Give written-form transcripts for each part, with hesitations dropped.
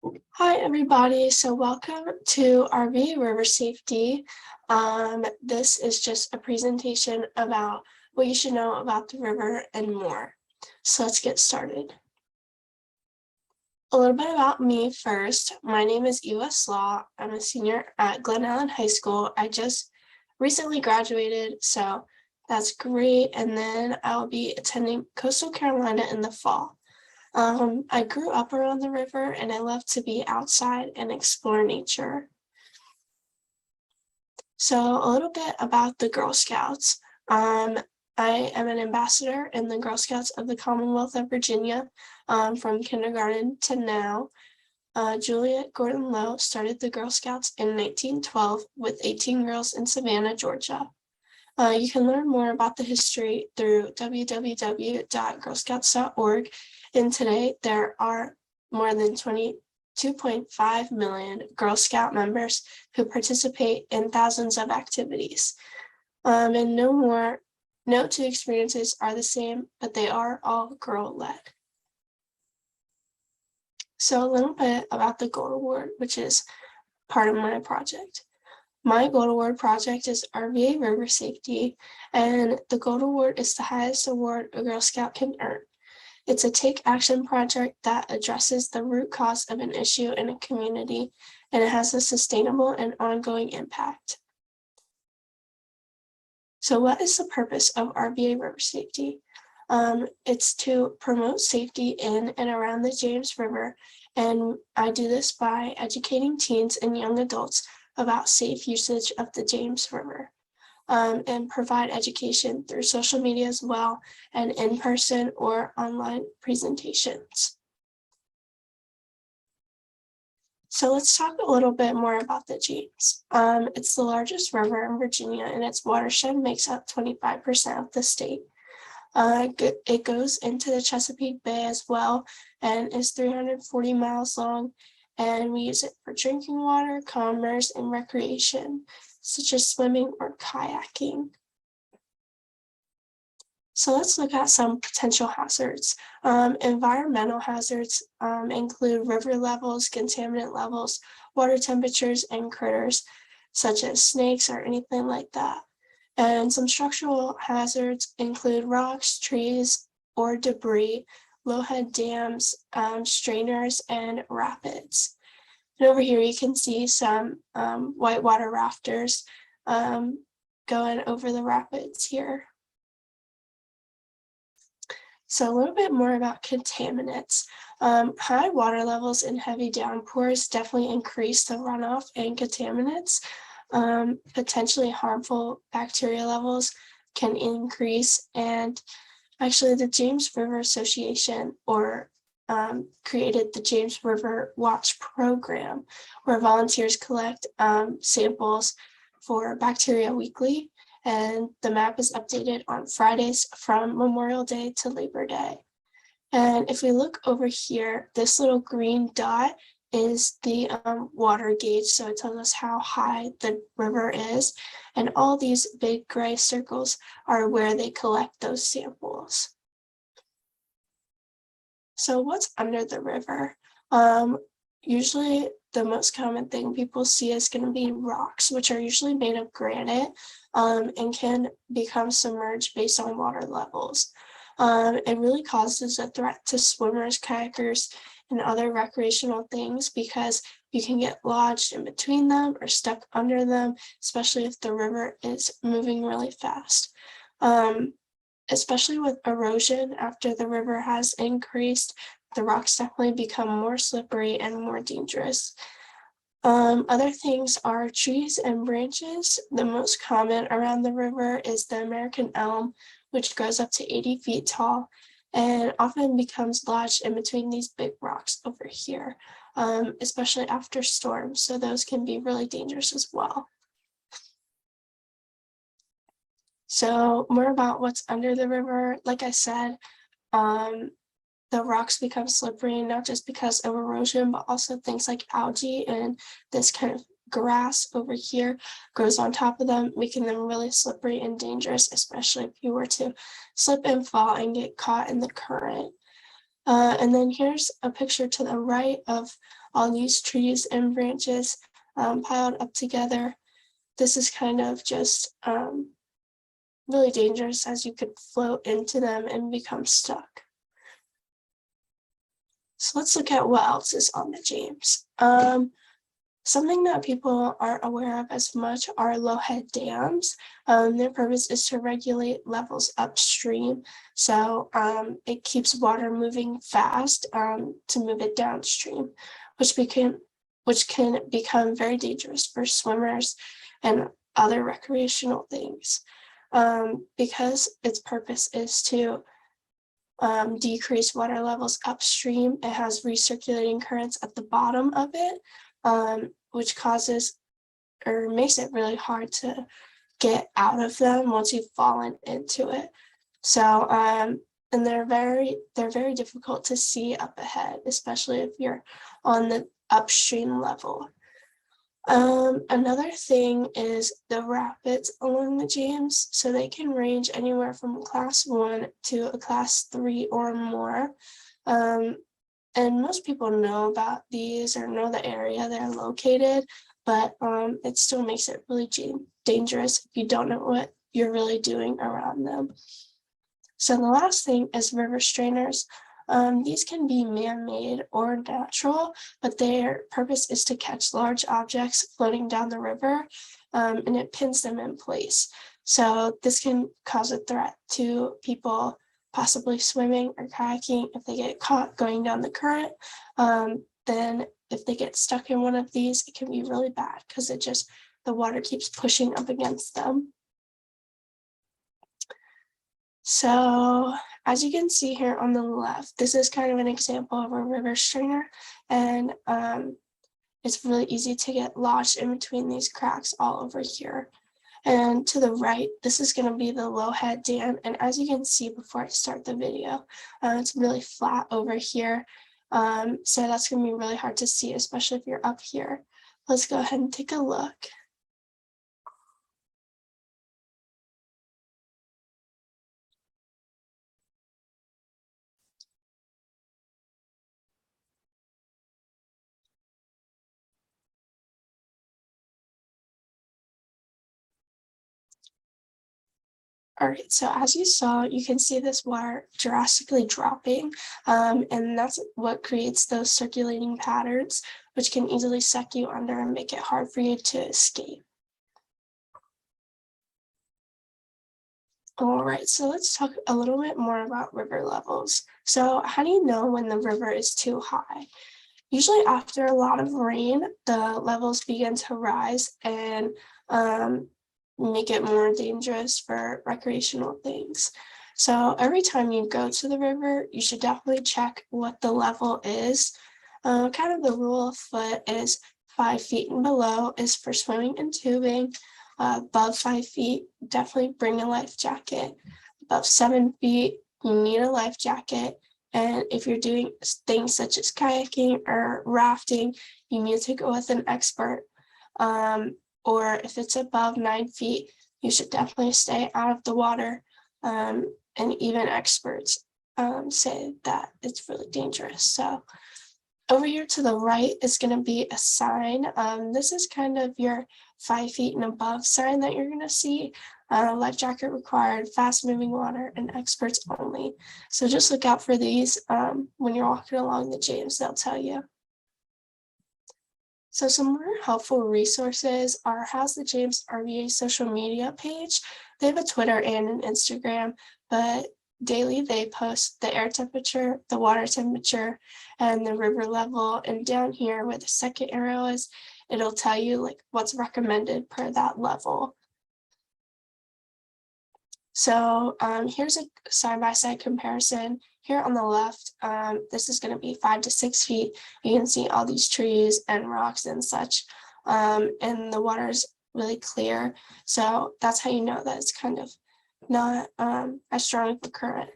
Hi, everybody. So welcome to RVA River Safety. This is just a presentation about what you should know about the river and more. So let's get started. A little bit about me first. My name is Eva Slaw. I'm a senior at Glen Ellen High School. I just recently graduated, so that's great. And then I'll be attending Coastal Carolina in the fall. I grew up around the river and I love to be outside and explore nature. So a little bit about the Girl Scouts. I am an ambassador in the Girl Scouts of the Commonwealth of Virginia from kindergarten to now. Juliet Gordon Lowe started the Girl Scouts in 1912 with 18 girls in Savannah, Georgia. You can learn more about the history through www.girlscouts.org. And today there are more than 22.5 million Girl Scout members who participate in thousands of activities. And no two experiences are the same, but they are all girl-led. So a little bit about the Gold Award, which is part of my project. My Gold Award project is RVA River Safety, and the Gold Award is the highest award a Girl Scout can earn. It's a take action project that addresses the root cause of an issue in a community, and it has a sustainable and ongoing impact. So what is the purpose of RVA River Safety? It's to promote safety in and around the James River, and I do this by educating teens and young adults about safe usage of the James River, and provide education through social media as well, and in-person or online presentations. So let's talk a little bit more about the James. It's the largest river in Virginia, and its watershed makes up 25% of the state. It goes into the Chesapeake Bay as well, and is 340 miles long, and we use it for drinking water, commerce, and recreation, such as swimming or kayaking. So let's look at some potential hazards. Environmental hazards include river levels, contaminant levels, water temperatures, and critters, such as snakes or anything like that. And some structural hazards include rocks, trees, or debris, low-head dams, strainers, and rapids. And over here you can see some whitewater rafters going over the rapids here. So a little bit more about contaminants. High water levels and heavy downpours definitely increase the runoff and contaminants. Potentially harmful bacteria levels can increase, and actually the James River Association created the James River Watch program, where volunteers collect samples for bacteria weekly, and the map is updated on Fridays from Memorial Day to Labor Day. And if we look over here, this little green dot is the water gauge, so it tells us how high the river is, and all these big gray circles are where they collect those samples. So what's under the river? Usually the most common thing people see is going to be rocks, which are usually made of granite and can become submerged based on water levels. It really causes a threat to swimmers, kayakers, and other recreational things because you can get lodged in between them or stuck under them, especially if the river is moving really fast. Especially with erosion after the river has increased, the rocks definitely become more slippery and more dangerous. Other things are trees and branches. The most common around the river is the American elm, which grows up to 80 feet tall and often becomes lodged in between these big rocks over here, especially after storms. So those can be really dangerous as well. So more about what's under the river. Like I said, the rocks become slippery, not just because of erosion, but also things like algae and this kind of grass over here grows on top of them, making them really slippery and dangerous, especially if you were to slip and fall and get caught in the current. And then here's a picture to the right of all these trees and branches piled up together. This is kind of just really dangerous, as you could float into them and become stuck. So let's look at what else is on the James. Something that people aren't aware of as much are low-head dams. Their purpose is to regulate levels upstream. So it keeps water moving fast to move it downstream, which can become very dangerous for swimmers and other recreational things. Because its purpose is to decrease water levels upstream, it has recirculating currents at the bottom of it, which causes or makes it really hard to get out of them once you've fallen into it. So, and they're very difficult to see up ahead, especially if you're on the upstream level. Another thing is the rapids along the James. So they can range anywhere from class 1 to a class 3 or more. And most people know about these or know the area they're located, but it still makes it really dangerous if you don't know what you're really doing around them. So the last thing is river strainers. These can be man-made or natural, but their purpose is to catch large objects floating down the river, and it pins them in place. So this can cause a threat to people possibly swimming or kayaking if they get caught going down the current. Then if they get stuck in one of these, it can be really bad because the water keeps pushing up against them. So as you can see here on the left, this is kind of an example of a river strainer, and it's really easy to get lodged in between these cracks all over here. And to the right, this is going to be the Lowhead Dam, and as you can see before I start the video, it's really flat over here, so that's going to be really hard to see, especially if you're up here. Let's go ahead and take a look. All right, so as you saw, you can see this water drastically dropping, and that's what creates those circulating patterns, which can easily suck you under and make it hard for you to escape. All right, so let's talk a little bit more about river levels. So how do you know when the river is too high? Usually after a lot of rain, the levels begin to rise and make it more dangerous for recreational things. So every time you go to the river, you should definitely check what the level is. Kind of the rule of foot is 5 feet and below is for swimming and tubing. Above 5 feet, definitely bring a life jacket. Above 7 feet, you need a life jacket. And if you're doing things such as kayaking or rafting, you need to go with an expert. Or if it's above 9 feet, you should definitely stay out of the water. And even experts say that it's really dangerous. So over here to the right is going to be a sign. This is kind of your 5 feet and above sign that you're going to see. Life jacket required, fast moving water, and experts only. So just look out for these when you're walking along the James, they'll tell you. So some more helpful resources are How's the James RVA social media page. They have a Twitter and an Instagram, but daily they post the air temperature, the water temperature, and the river level. And down here where the second arrow is, it'll tell you like what's recommended per that level. So here's a side-by-side comparison. Here on the left, this is going to be 5 to 6 feet. You can see all these trees and rocks and such, and the water is really clear. So that's how you know that it's kind of not as strong of a current.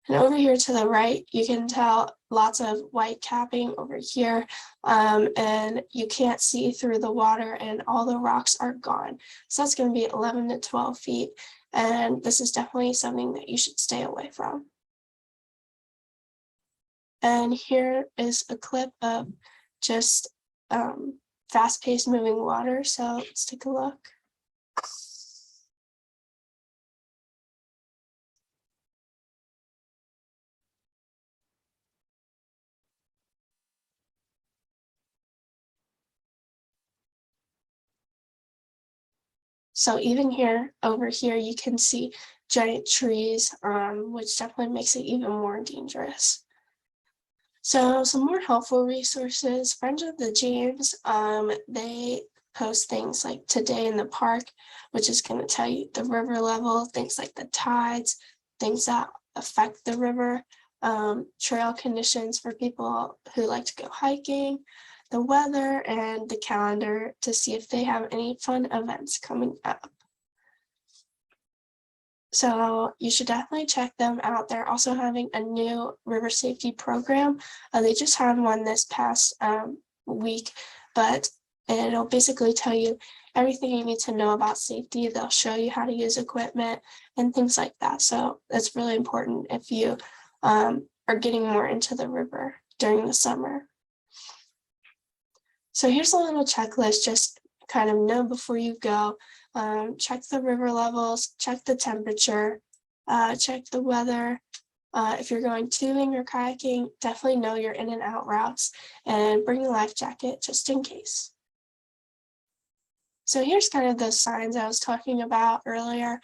And over here to the right, you can tell lots of white capping over here, and you can't see through the water and all the rocks are gone. So that's going to be 11 to 12 feet. And this is definitely something that you should stay away from. And here is a clip of just fast-paced moving water. So let's take a look. So even over here, you can see giant trees, which definitely makes it even more dangerous. So some more helpful resources, Friends of the James, they post things like Today in the Park, which is going to tell you the river level, things like the tides, things that affect the river, trail conditions for people who like to go hiking, the weather, and the calendar to see if they have any fun events coming up. So you should definitely check them out. They're also having a new river safety program. They just had one this past week, but it'll basically tell you everything you need to know about safety. They'll show you how to use equipment and things like that. So that's really important if you are getting more into the river during the summer. So here's a little checklist, just kind of know before you go. Check the river levels, check the temperature, check the weather. If you're going tubing or kayaking, definitely know your in and out routes and bring a life jacket just in case. So here's kind of those signs I was talking about earlier.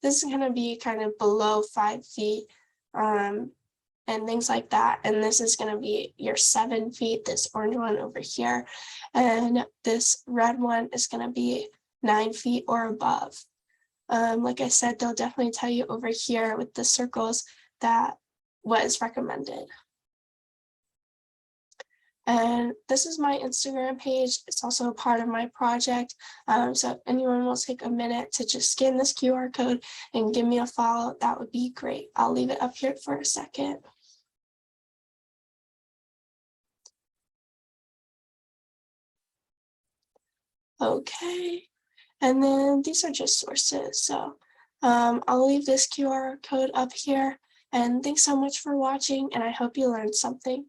This is going to be kind of below 5 feet and things like that. And this is going to be your 7 feet, this orange one over here. And this red one is going to be 9 feet or above. Like I said, they'll definitely tell you over here with the circles that what is recommended. And this is my Instagram page. It's also a part of my project. So if anyone will take a minute to just scan this QR code and give me a follow, that would be great. I'll leave it up here for a second. Okay. And then these are just sources. So I'll leave this QR code up here. And thanks so much for watching, and I hope you learned something.